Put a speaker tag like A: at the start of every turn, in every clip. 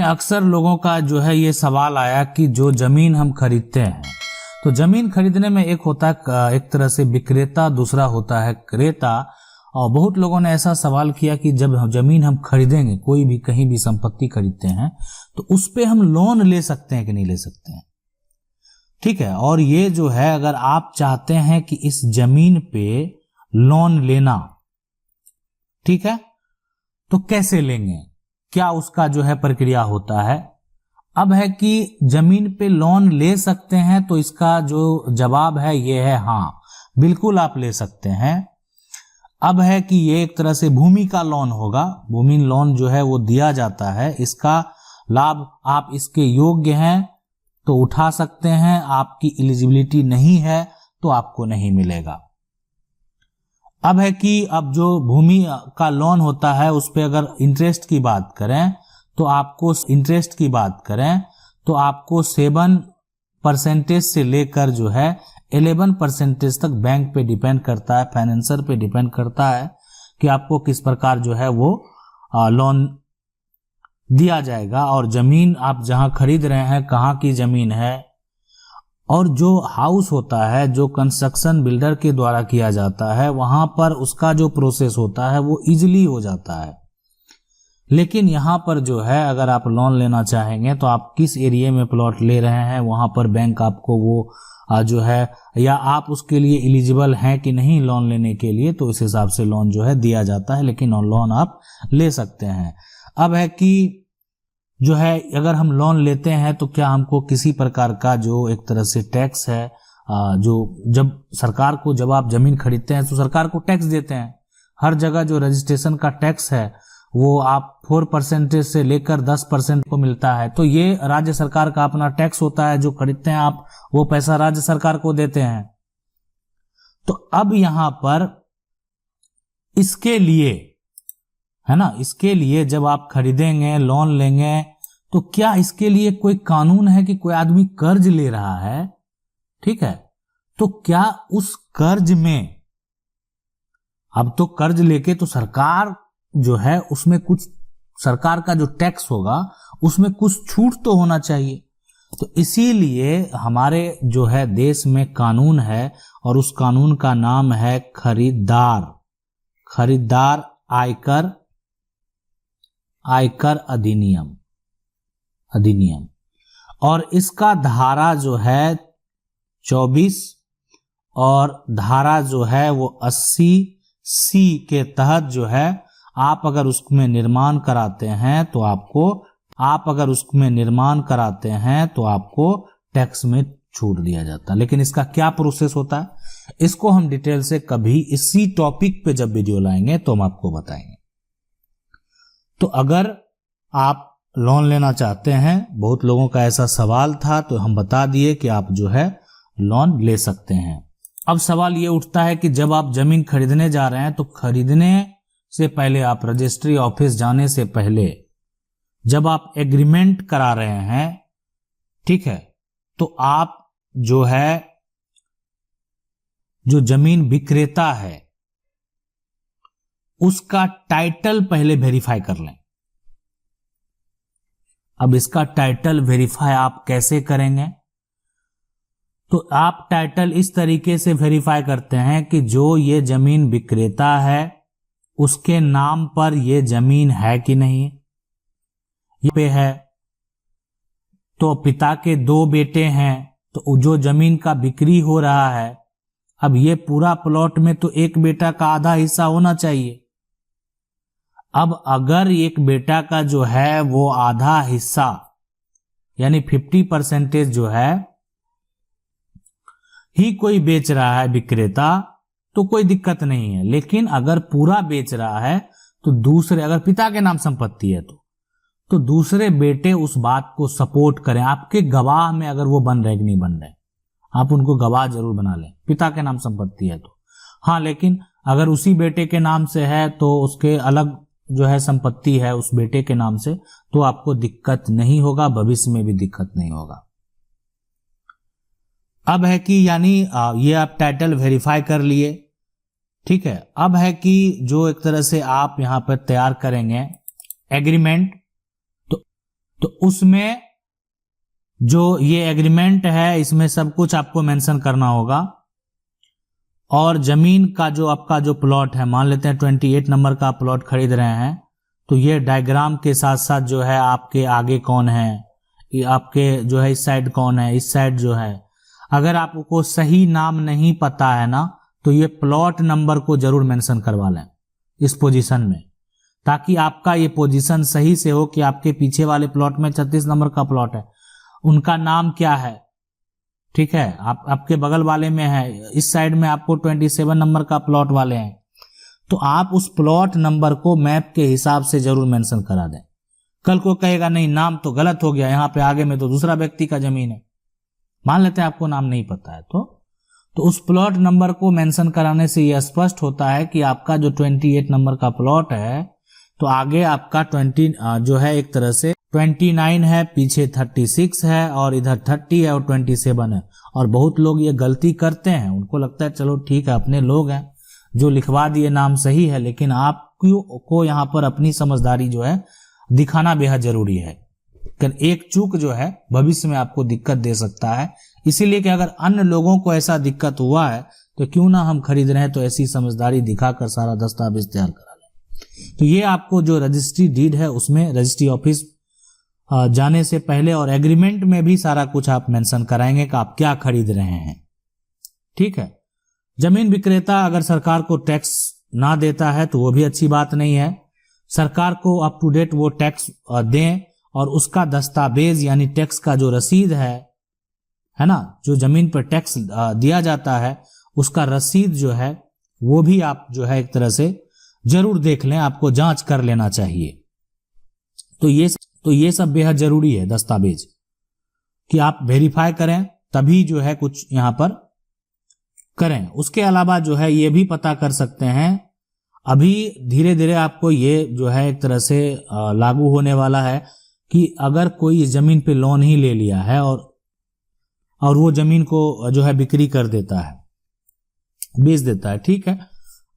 A: अक्सर लोगों का जो है ये सवाल आया कि जो जमीन हम खरीदते हैं, तो जमीन खरीदने में एक होता है एक तरह से विक्रेता, दूसरा होता है क्रेता। और बहुत लोगों ने ऐसा सवाल किया कि जब जमीन हम खरीदेंगे, कोई भी कहीं भी संपत्ति खरीदते हैं, तो उस पे हम लोन ले सकते हैं कि नहीं ले सकते हैं। ठीक है, और ये जो है अगर आप चाहते हैं कि इस जमीन पे लोन लेना, ठीक है, तो कैसे लेंगे, क्या उसका जो है प्रक्रिया होता है। अब है कि जमीन पे लोन ले सकते हैं, तो इसका जो जवाब है ये है हाँ, बिल्कुल आप ले सकते हैं। अब है कि ये एक तरह से भूमि का लोन होगा, भूमि लोन जो है वो दिया जाता है, इसका लाभ आप इसके योग्य हैं तो उठा सकते हैं, आपकी एलिजिबिलिटी नहीं है तो आपको नहीं मिलेगा। अब है कि अब जो भूमि का लोन होता है उस पे अगर इंटरेस्ट की बात करें तो आपको इंटरेस्ट की बात करें तो आपको 7% से लेकर जो है 11% तक बैंक पे डिपेंड करता है, फाइनेंसर पे डिपेंड करता है कि आपको किस प्रकार जो है वो लोन दिया जाएगा। और जमीन आप जहां खरीद रहे हैं कहाँ की जमीन है, और जो हाउस होता है जो कंस्ट्रक्शन बिल्डर के द्वारा किया जाता है, वहां पर उसका जो प्रोसेस होता है वो इजीली हो जाता है। लेकिन यहाँ पर जो है अगर आप लोन लेना चाहेंगे तो आप किस एरिया में प्लॉट ले रहे हैं, वहां पर बैंक आपको वो जो है, या आप उसके लिए एलिजिबल हैं कि नहीं लोन लेने के लिए, तो इस हिसाब से लोन जो है दिया जाता है, लेकिन लोन आप ले सकते हैं। अब है कि जो है अगर हम लोन लेते हैं तो क्या हमको किसी प्रकार का जो एक तरह से टैक्स है, जो जब सरकार को, जब आप जमीन खरीदते हैं तो सरकार को टैक्स देते हैं, हर जगह जो रजिस्ट्रेशन का टैक्स है वो आप 4% से लेकर 10% को मिलता है, तो ये राज्य सरकार का अपना टैक्स होता है, जो खरीदते हैं आप वो पैसा राज्य सरकार को देते हैं। तो अब यहां पर इसके लिए है ना, इसके लिए जब आप खरीदेंगे, लोन लेंगे, तो क्या इसके लिए कोई कानून है कि कोई आदमी कर्ज ले रहा है, ठीक है, तो क्या उस कर्ज में, अब तो कर्ज लेके तो सरकार जो है उसमें कुछ, सरकार का जो टैक्स होगा उसमें कुछ छूट तो होना चाहिए। तो इसीलिए हमारे जो है देश में कानून है, और उस कानून का नाम है खरीदार आयकर अधिनियम। और इसका धारा जो है 24 और धारा जो है वो 80C के तहत जो है आप अगर उसमें निर्माण कराते हैं तो आपको टैक्स में छूट दिया जाता है। लेकिन इसका क्या प्रोसेस होता है, इसको हम डिटेल से कभी इसी टॉपिक पे जब वीडियो लाएंगे तो हम आपको बताएंगे। तो अगर आप लोन लेना चाहते हैं, बहुत लोगों का ऐसा सवाल था, तो हम बता दिए कि आप जो है लोन ले सकते हैं। अब सवाल ये उठता है कि जब आप जमीन खरीदने जा रहे हैं तो खरीदने से पहले, आप रजिस्ट्री ऑफिस जाने से पहले जब आप एग्रीमेंट करा रहे हैं, ठीक है, तो आप जो है जो जमीन विक्रेता है उसका टाइटल पहले वेरीफाई कर लें। अब इसका टाइटल वेरीफाई आप कैसे करेंगे, तो आप टाइटल इस तरीके से वेरीफाई करते हैं कि जो ये जमीन विक्रेता है उसके नाम पर ये जमीन है कि नहीं, ये पे है, तो पिता के 2 बेटे हैं, तो जो जमीन का बिक्री हो रहा है, अब ये पूरा प्लॉट में तो एक बेटा का आधा हिस्सा होना चाहिए। अब अगर एक बेटा का जो है वो आधा हिस्सा यानी 50% जो है ही कोई बेच रहा है विक्रेता, तो कोई दिक्कत नहीं है। लेकिन अगर पूरा बेच रहा है तो दूसरे, अगर पिता के नाम संपत्ति है तो दूसरे बेटे उस बात को सपोर्ट करें। आपके गवाह में अगर वो बन रहे कि नहीं बन रहे, आप उनको गवाह जरूर बना लें, पिता के नाम संपत्ति है तो। हाँ, लेकिन अगर उसी बेटे के नाम से है तो उसके अलग जो है संपत्ति है उस बेटे के नाम से, तो आपको दिक्कत नहीं होगा, भविष्य में भी दिक्कत नहीं होगा। अब है कि यानी ये आप टाइटल वेरीफाई कर लिए, ठीक है। अब है कि जो एक तरह से आप यहां पर तैयार करेंगे एग्रीमेंट, तो उसमें जो ये एग्रीमेंट है इसमें सब कुछ आपको मेंशन करना होगा। और जमीन का जो आपका जो प्लॉट है, मान लेते हैं 28 नंबर का प्लॉट खरीद रहे हैं, तो ये डायग्राम के साथ साथ जो है आपके आगे कौन है, ये आपके जो है इस साइड कौन है, इस साइड जो है, अगर आपको सही नाम नहीं पता है ना, तो ये प्लॉट नंबर को जरूर मेंशन करवा लें इस पोजीशन में, ताकि आपका ये पोजीशन सही से हो कि आपके पीछे वाले प्लॉट में 36 नंबर का प्लॉट है, उनका नाम क्या है, ठीक है, आपके बगल वाले में है, इस साइड में आपको 27 नंबर का प्लॉट वाले हैं, तो आप उस प्लॉट नंबर को मैप के हिसाब से जरूर मेंशन करा दें। कल को कहेगा नहीं नाम तो गलत हो गया, यहाँ पे आगे में तो दूसरा व्यक्ति का जमीन है, मान लेते हैं आपको नाम नहीं पता है, तो उस प्लॉट नंबर को मेंशन कराने से यह स्पष्ट होता है कि आपका जो 28 नंबर का प्लॉट है, तो आगे आपका 20 जो है एक तरह से 29 है, पीछे 36 है और इधर 30 है और 27 है। और बहुत लोग ये गलती करते हैं, उनको लगता है चलो ठीक है अपने लोग हैं जो लिखवा दिए नाम सही है, लेकिन आपको यहाँ पर अपनी समझदारी जो है दिखाना बेहद जरूरी है। एक चूक जो है भविष्य में आपको दिक्कत दे सकता है, इसीलिए कि अगर अन्य लोगों को ऐसा दिक्कत हुआ है तो क्यों ना हम खरीद रहे हैं तो ऐसी समझदारी दिखाकर सारा दस्तावेज तैयार करा लें। तो ये आपको जो रजिस्ट्री डीड है उसमें रजिस्ट्री ऑफिस जाने से पहले और एग्रीमेंट में भी सारा कुछ आप मेंशन कराएंगे कि आप क्या खरीद रहे हैं, ठीक है। जमीन विक्रेता अगर सरकार को टैक्स ना देता है तो वो भी अच्छी बात नहीं है, सरकार को अप टू डेट वो टैक्स दें और उसका दस्तावेज यानी टैक्स का जो रसीद है ना, जो जमीन पर टैक्स दिया जाता है उसका रसीद जो है वो भी आप जो है एक तरह से जरूर देख लें, आपको जांच कर लेना चाहिए। तो ये सब बेहद जरूरी है दस्तावेज कि आप वेरीफाई करें, तभी जो है कुछ यहां पर करें। उसके अलावा जो है ये भी पता कर सकते हैं, अभी धीरे धीरे आपको ये जो है एक तरह से लागू होने वाला है कि अगर कोई इस जमीन पे लोन ही ले लिया है और वो जमीन को जो है बिक्री कर देता है, बेच देता है, ठीक है,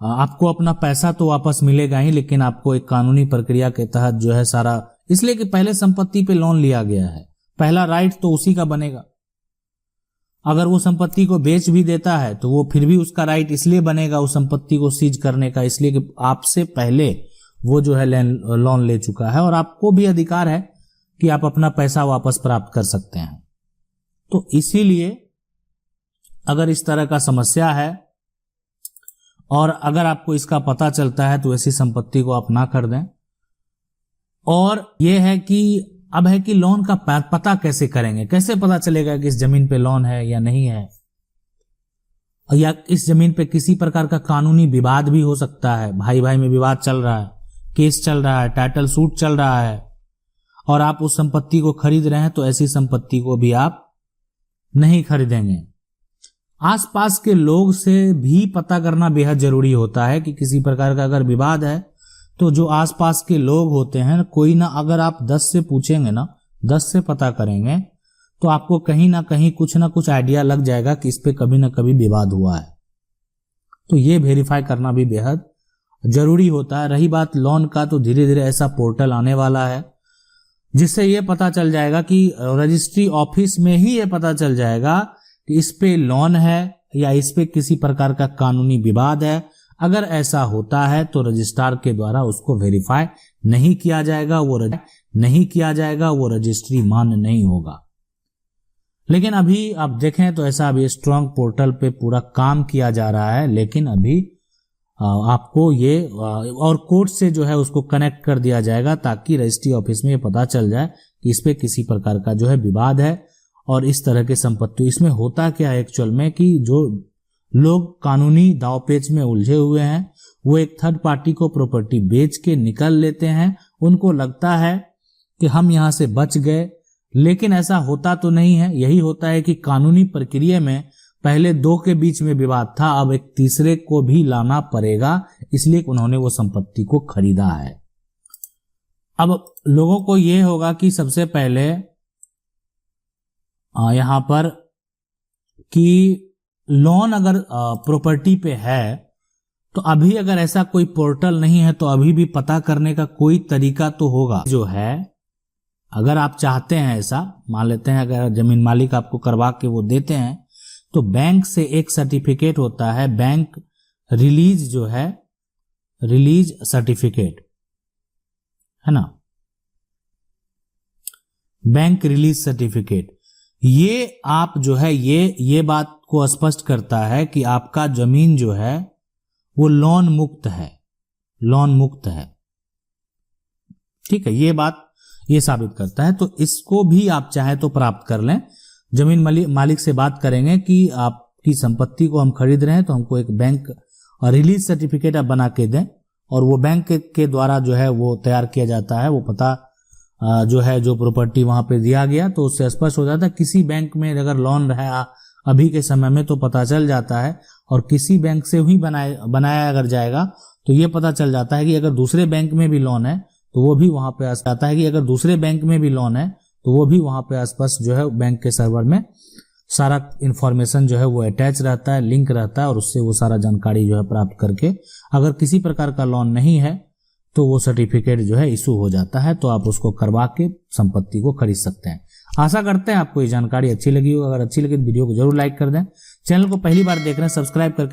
A: आपको अपना पैसा तो वापस मिलेगा ही, लेकिन आपको एक कानूनी प्रक्रिया के तहत जो है सारा, इसलिए कि पहले संपत्ति पे लोन लिया गया है, पहला राइट तो उसी का बनेगा। अगर वो संपत्ति को बेच भी देता है तो वो फिर भी उसका राइट इसलिए बनेगा उस संपत्ति को सीज करने का, इसलिए कि आपसे पहले वो जो है लोन ले चुका है और आपको भी अधिकार है कि आप अपना पैसा वापस प्राप्त कर सकते हैं। तो इसीलिए अगर इस तरह का समस्या है और अगर आपको इसका पता चलता है तो ऐसी संपत्ति को आप ना कर दें। और यह है कि अब है कि लोन का पता कैसे करेंगे, कैसे पता चलेगा कि इस जमीन पे लोन है या नहीं है, या इस जमीन पे किसी प्रकार का कानूनी विवाद भी हो सकता है, भाई भाई में विवाद चल रहा है, केस चल रहा है, टाइटल सूट चल रहा है और आप उस संपत्ति को खरीद रहे हैं, तो ऐसी संपत्ति को भी आप नहीं खरीदेंगे। आसपास के लोग से भी पता करना बेहद जरूरी होता है कि किसी प्रकार का अगर विवाद है तो जो आसपास के लोग होते हैं, कोई ना, अगर आप 10 से पूछेंगे ना, 10 से पता करेंगे तो आपको कहीं ना कहीं कुछ ना कुछ आइडिया लग जाएगा कि इस पे कभी ना कभी विवाद हुआ है। तो ये वेरीफाई करना भी बेहद जरूरी होता है। रही बात लोन का, तो धीरे धीरे ऐसा पोर्टल आने वाला है जिससे ये पता चल जाएगा कि रजिस्ट्री ऑफिस में ही ये पता चल जाएगा कि इस पे लोन है या इस पे किसी प्रकार का कानूनी विवाद है। अगर ऐसा होता है तो रजिस्ट्रार के द्वारा उसको वेरीफाई नहीं किया जाएगा, वो रजिस्ट्री मान्य नहीं होगा। लेकिन अभी आप देखें तो ऐसा अभी स्ट्रांग पोर्टल पे पूरा काम किया जा रहा है, लेकिन अभी आपको ये और कोर्ट से जो है उसको कनेक्ट कर दिया जाएगा ताकि रजिस्ट्री ऑफिस में ये पता चल जाए कि इस पे किसी प्रकार का जो है विवाद है और इस तरह के संपत्ति। इसमें होता क्या है एक्चुअल में कि जो लोग कानूनी दावपेच में उलझे हुए हैं वो एक थर्ड पार्टी को प्रॉपर्टी बेच के निकल लेते हैं, उनको लगता है कि हम यहां से बच गए, लेकिन ऐसा होता तो नहीं है। यही होता है कि कानूनी प्रक्रिया में पहले 2 के बीच में विवाद था, अब एक तीसरे को भी लाना पड़ेगा, इसलिए उन्होंने वो संपत्ति को खरीदा है। अब लोगों को यह होगा कि सबसे पहले यहां पर कि लोन अगर प्रॉपर्टी पे है तो अभी अगर ऐसा कोई पोर्टल नहीं है तो अभी भी पता करने का कोई तरीका तो होगा। जो है अगर आप चाहते हैं ऐसा, मान लेते हैं अगर जमीन मालिक आपको करवा के वो देते हैं, तो बैंक से एक सर्टिफिकेट होता है, बैंक रिलीज जो है, रिलीज सर्टिफिकेट है ना, बैंक रिलीज सर्टिफिकेट, ये आप जो है ये बात को स्पष्ट करता है कि आपका जमीन जो है वो लोन मुक्त है, लोन मुक्त है। ठीक है, ये बात ये साबित करता है। तो इसको भी आप चाहे तो प्राप्त कर लें। जमीन मालिक से बात करेंगे कि आपकी संपत्ति को हम खरीद रहे हैं, तो हमको एक बैंक और रिलीज सर्टिफिकेट आप बना के दें, और वो बैंक के द्वारा जो है वो तैयार किया जाता है। वो पता जो है, जो प्रॉपर्टी वहां पे दिया गया, तो उससे स्पष्ट हो जाता है। किसी बैंक में अगर लोन रहा अभी के समय में तो पता चल जाता है, और किसी बैंक से ही बनाया अगर जाएगा तो ये पता चल जाता है कि अगर दूसरे बैंक में भी लोन है तो वो भी वहां पे आता है कि अगर दूसरे बैंक में भी लोन है तो वो भी वहां पे स्पष्ट जो है बैंक के सर्वर में सारा इंफॉर्मेशन जो है वो अटैच रहता है, लिंक रहता है, और उससे वो सारा जानकारी जो है प्राप्त करके अगर किसी प्रकार का लोन नहीं है तो वो सर्टिफिकेट जो है इशू हो जाता है। तो आप उसको करवा के संपत्ति को खरीद सकते हैं। आशा करते हैं आपको ये जानकारी अच्छी लगी हो। अगर अच्छी लगी तो वीडियो को जरूर लाइक कर दें। चैनल को पहली बार देख रहे हैं, सब्सक्राइब करके